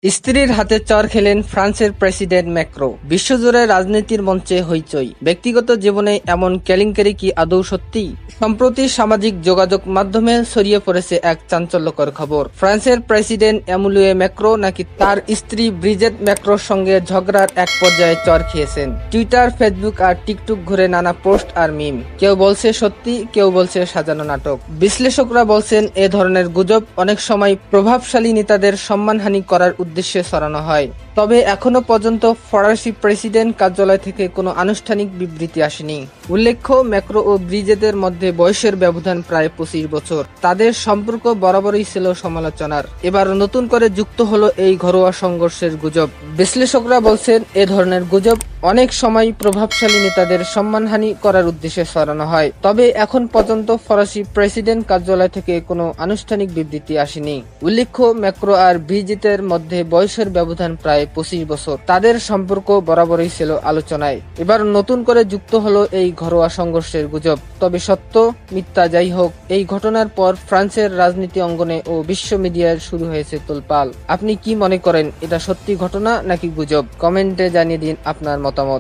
স্ত্রীর হাতে চর খেলেন ফ্রান্সের প্রেসিডেন্ট ম্যাক্রো। বিশ্বজুড়ে রাজনীতির মঞ্চে হইচই। ব্যক্তিগত জীবনে এমন কেলেঙ্কারি কি আদৌ সত্যি? সম্প্রতি সামাজিক যোগাযোগ মাধ্যমে ছড়িয়ে পড়েছে এক চাঞ্চল্যকর খবর। ফ্রান্সের প্রেসিডেন্ট এমুলুয়ে ম্যাক্রো নাকি তার স্ত্রী ব্রিজেট ম্যাক্রোর সঙ্গে ঝগড়ার এক পর্যায়ে চর খেয়েছেন। টুইটার, ফেসবুক আর টিকটক ঘুরে নানা পোস্ট আর মিম। কেউ বলছে সত্যি, কেউ বলছে সাজানো নাটক। বিশ্লেষকরা বলছেন এ ধরনের গুজব অনেক সময় প্রভাবশালী নেতাদের সম্মানহানি করার উদ্দেশ্যে ছড়ানো হয়। তবে এখনো পর্যন্ত ফরাসি প্রেসিডেন্ট কার্যালয় থেকে কোনো আনুষ্ঠানিক বিবৃতি আসেনি। উল্লেখ্য, ম্যাক্রো ও ব্রিজেটের মধ্যে বয়সের ব্যবধান প্রায় 25 বছর। তাদের সম্পর্ক বরাবরই ছিল সমালোচনার। এবার নতুন করে যুক্ত হলো এই ঘরোয়া সংঘর্ষের গুজব। বিশ্লেষকরা বলছেন এ ধরনের গুজব অনেক সময় প্রভাবশালী নেতাদের সম্মানহানি করার উদ্দেশ্যে ছড়ানো হয়। তবে এখন পর্যন্ত ফরাসি প্রেসিডেন্ট কার্যালয় থেকে কোনো আনুষ্ঠানিক বিবৃতি আসেনি। উল্লেখ্য, ম্যাক্রো আর ব্রিজেটের মধ্যে বয়সের ব্যবধান প্রায় 25 বছর। তাদের সম্পর্ক বরাবরই ছিল আলোচনায়। এবার নতুন করে যুক্ত হলো এই ঘরোয়া সংঘর্ষের গুজব। তবে সত্য মিথ্যা যাই হোক, এই ঘটনার পর ফ্রান্সের রাজনীতি অঙ্গনে ও বিশ্ব মিডিয়ায় শুরু হয়েছে তোলপাড়। আপনি কি মনে করেন, এটা সত্যি ঘটনা নাকি গুজব? কমেন্টে জানিয়ে দিন আপনার মতামত।